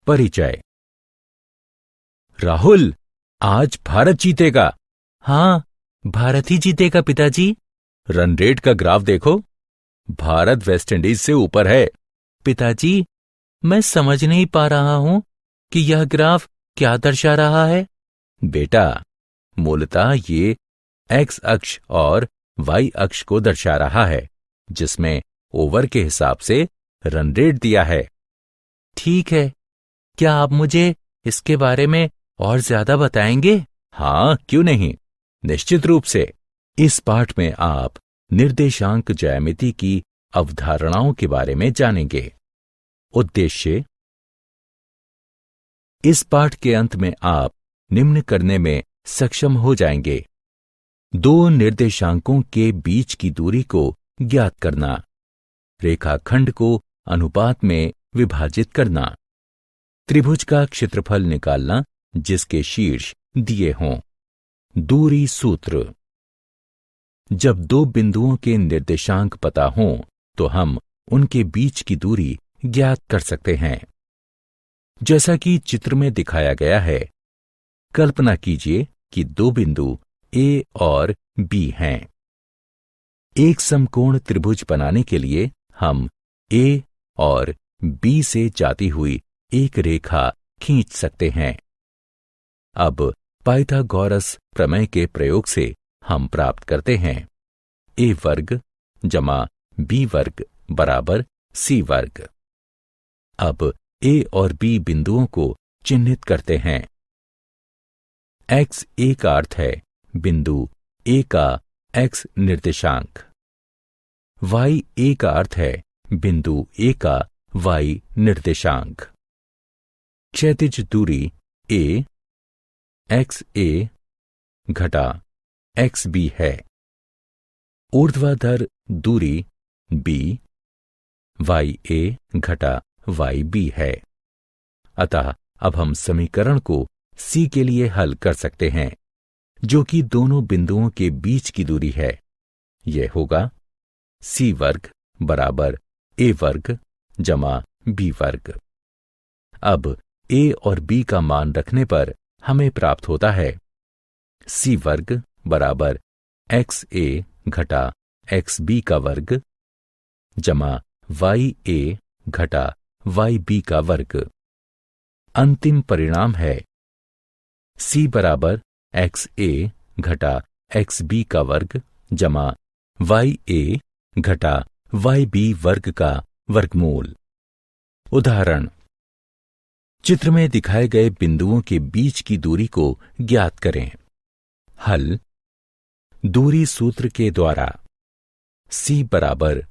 परिचय। राहुल, आज भारत जीतेगा। हाँ, भारत ही जीतेगा पिताजी। रन रेट का ग्राफ देखो, भारत वेस्टइंडीज से ऊपर है। पिताजी, मैं समझ नहीं पा रहा हूं कि यह ग्राफ क्या दर्शा रहा है। बेटा, मूलतः ये एक्स अक्ष और वाई अक्ष को दर्शा रहा है, जिसमें ओवर के हिसाब से रन रेट दिया है। ठीक है, क्या आप मुझे इसके बारे में और ज्यादा बताएंगे? हाँ, क्यों नहीं, निश्चित रूप से। इस पाठ में आप निर्देशांक ज्यामिति की अवधारणाओं के बारे में जानेंगे। उद्देश्य: इस पाठ के अंत में आप निम्न करने में सक्षम हो जाएंगे। दो निर्देशांकों के बीच की दूरी को ज्ञात करना, रेखाखंड को अनुपात में विभाजित करना, त्रिभुज का क्षेत्रफल निकालना जिसके शीर्ष दिए हों, दूरी सूत्र। जब दो बिंदुओं के निर्देशांक पता हों तो हम उनके बीच की दूरी ज्ञात कर सकते हैं। जैसा कि चित्र में दिखाया गया है, कल्पना कीजिए कि दो बिंदु ए और बी हैं। एक समकोण त्रिभुज बनाने के लिए हम ए और बी से जाती हुई एक रेखा खींच सकते हैं। अब पाइथागोरस प्रमेय के प्रयोग से हम प्राप्त करते हैं ए वर्ग जमा बी वर्ग बराबर सी वर्ग। अब ए और बी बिंदुओं को चिन्हित करते हैं। एक्स ए का अर्थ है बिंदु ए का एक्स निर्देशांक, वाई ए का अर्थ है बिंदु ए का वाई निर्देशांक। क्षैतिज दूरी ए एक्स ए घटा एक्स बी है। ऊर्ध्वाधर दूरी बी वाई ए घटा वाई बी है। अतः अब हम समीकरण को सी के लिए हल कर सकते हैं, जो कि दोनों बिंदुओं के बीच की दूरी है। यह होगा सी वर्ग बराबर ए वर्ग जमा बी वर्ग। अब ए और बी का मान रखने पर हमें प्राप्त होता है सी वर्ग बराबर एक्स ए घटा एक्स बी का वर्ग जमा वाई ए घटा वाई बी का वर्ग। अंतिम परिणाम है सी बराबर एक्स ए घटा एक्स बी का वर्ग जमा वाई ए घटा वाई बी वर्ग का वर्गमूल। उदाहरण: चित्र में दिखाए गए बिंदुओं के बीच की दूरी को ज्ञात करें। हल: दूरी सूत्र के द्वारा सी बराबर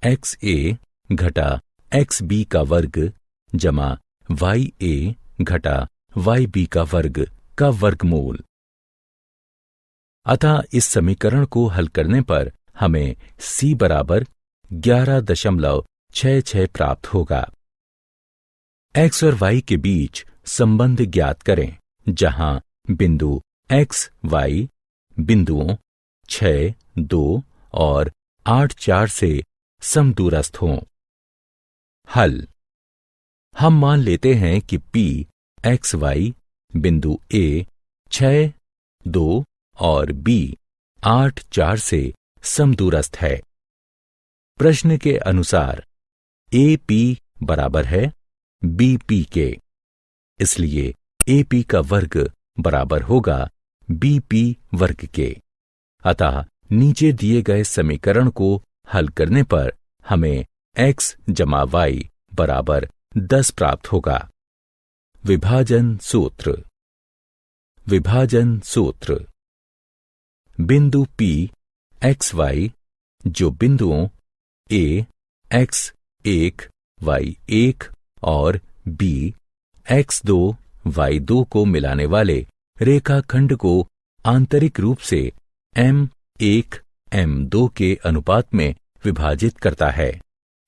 एक्स ए घटा एक्स बी का वर्ग जमा वाई ए घटा वाई बी का वर्ग का वर्गमूल। अतः इस समीकरण को हल करने पर हमें सी बराबर 11.66 प्राप्त होगा। एक्स और वाई के बीच संबंध ज्ञात करें, जहां बिंदु एक्स वाई बिंदुओं 6, 2 और 8, 4 से समदूरस्थ हों। हल: हम मान लेते हैं कि P एक्स वाई बिंदु A 6, 2 और B 8, 4 से समदूरस्थ है। प्रश्न के अनुसार AP बराबर है BP के, इसलिए AP का वर्ग बराबर होगा BP वर्ग के। अतः नीचे दिए गए समीकरण को हल करने पर हमें x जमा y बराबर 10 प्राप्त होगा। विभाजन सूत्र। विभाजन सूत्र: बिंदु P एक्स वाई जो बिंदुओं A x1 y1 और B x2 y2 को मिलाने वाले रेखाखंड को आंतरिक रूप से M1 M2 के अनुपात में विभाजित करता है।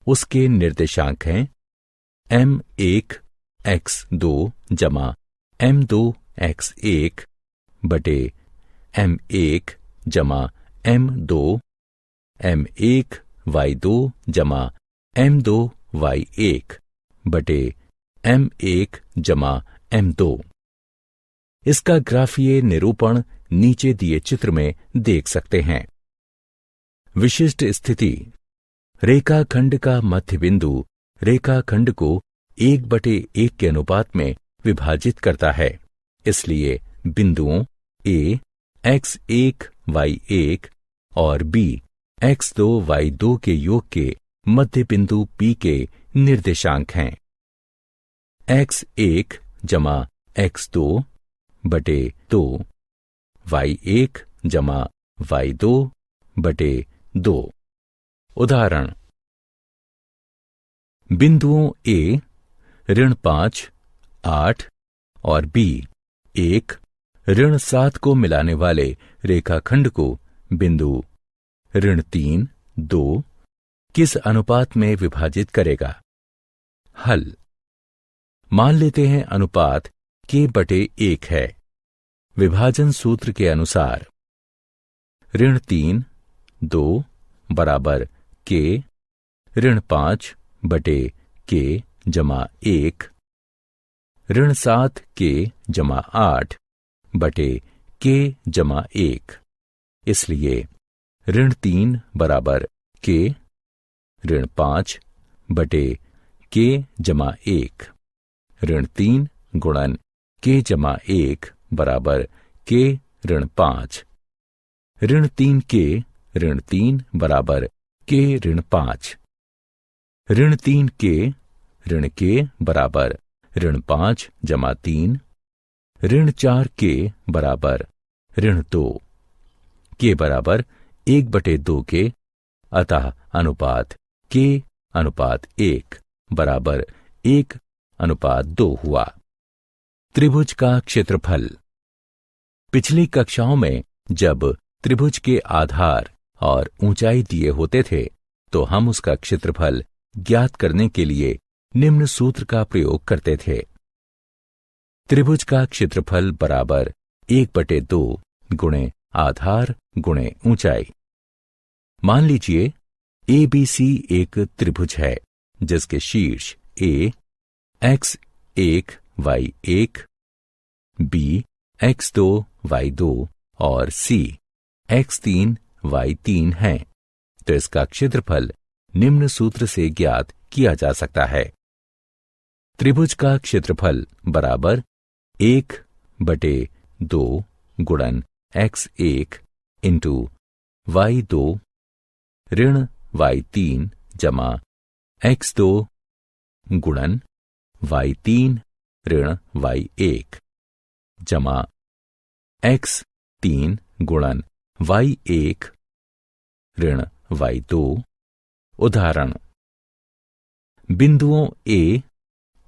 उसके निर्देशांक हैं M1 x2 जमा M2 x1 बटे M1 जमा M2 M1 y2 जमा M2 y1 बटे M1 जमा M2। इसका ग्राफीय निरूपण नीचे दिए चित्र में देख सकते हैं। विशिष्ट स्थिति, रेखाखंड का मध्य बिंदु रेखाखंड को 1/1 के अनुपात में विभाजित करता है। इसलिए बिंदुओं A x1 y1 और B x2 y2 के योग के मध्य बिंदु P के निर्देशांक हैं। x1 जमा x2 बटे 2, y1 जमा y2 बटे 2। उदाहरण, बिंदुओं A -5, 8 और B 1, -7 को मिलाने वाले रेखाखंड को बिंदु -3, 2 किस अनुपात में विभाजित करेगा? हल, मान लेते हैं अनुपात k/1 है। विभाजन सूत्र के अनुसार -3, 2 बराबर k, -5 बटे k जमा 1, -7 k जमा 8 बटे k जमा 1। इसलिए -3 बराबर k, -5 बटे k जमा 1, -3 गुणन k जमा 1 बराबर k -5, -3k, -3 बराबर k -5, -3k, k बराबर -5 जमा 3, -4k बराबर -2, k बराबर 1/2 के, अतः अनुपात k/1 बराबर 1/2 हुआ। त्रिभुज का क्षेत्रफल। पिछली कक्षाओं में जब त्रिभुज के आधार और ऊंचाई दिए होते थे तो हम उसका क्षेत्रफल ज्ञात करने के लिए निम्न सूत्र का प्रयोग करते थे। त्रिभुज का क्षेत्रफल बराबर 1/2 गुणे आधार गुणे ऊंचाई। मान लीजिए ABC एक त्रिभुज है जिसके शीर्ष A x1 y1, B x2 y2 और C x3 y3 हैं, तो इसका क्षेत्रफल निम्न सूत्र से ज्ञात किया जा सकता है। त्रिभुज का क्षेत्रफल बराबर 1/2 गुणन x1 इंटू y2 ऋण y3 जमा x2 गुणन y3 ऋण y1 जमा x3 गुणन y1 ऋण y2। उदाहरण, बिंदुओं A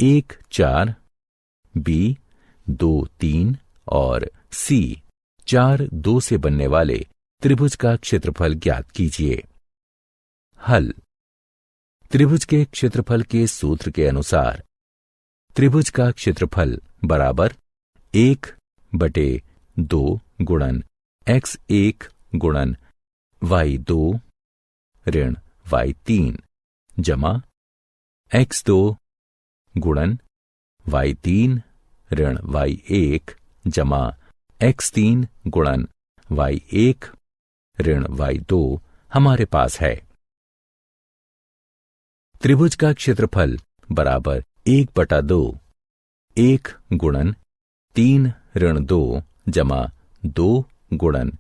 1, 4, B 2, 3 और C 4, 2 से बनने वाले त्रिभुज का क्षेत्रफल ज्ञात कीजिए। हल, त्रिभुज के क्षेत्रफल के सूत्र के अनुसार त्रिभुज का क्षेत्रफल बराबर 1/2 गुणन x1 गुणन y2 ऋण y3 जमा x2 गुणन y3 ऋण y1 जमा x3 गुणन y1 ऋण y2 हमारे पास है। त्रिभुज का क्षेत्रफल बराबर 1/2 1 गुणन 3 ऋण 2 जमा 2 गुणन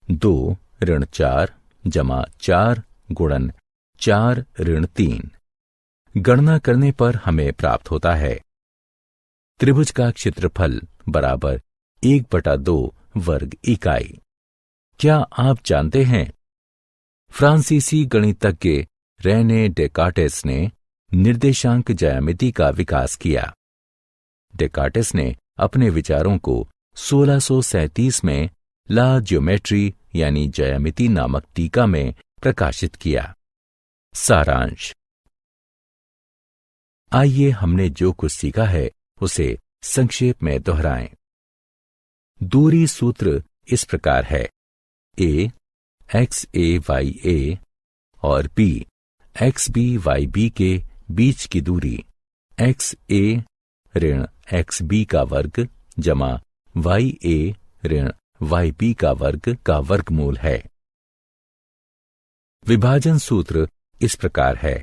2 ऋण 4 जमा 4 गुणन 4 ऋण 3। गणना करने पर हमें प्राप्त होता है त्रिभुज का क्षेत्रफल बराबर 1/2 वर्ग इकाई। क्या आप जानते हैं फ्रांसीसी गणितज्ञ रेने डेकार्टेस ने निर्देशांक ज्यामिति का विकास किया। डेकार्टेस ने अपने विचारों को 1637 में ला ज्योमेट्री यानी ज्यामिति नामक टीका में प्रकाशित किया। सारांश, आइए हमने जो कुछ सीखा है उसे संक्षेप में दोहराएं। दूरी सूत्र इस प्रकार है: A xa ya और B xb yb के बीच की दूरी xa ऋण एक्स बी का वर्ग जमा वाई ए ऋण वाई बी का वर्गमूल है। विभाजन सूत्र इस प्रकार है।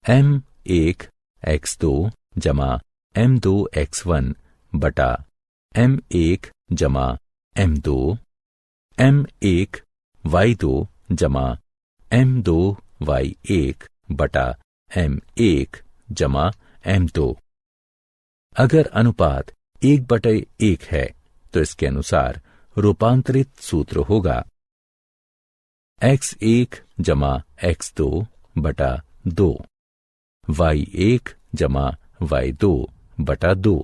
m1 x2 जमा m2 x1 बटा m1 जमा m2, m1 y2 जमा m2 y1 बटा m1 जमा m2। अगर अनुपात 1/1 है तो इसके अनुसार रूपांतरित सूत्र होगा x1 जमा x2 बटा 2, y1 जमा y2 बटा 2।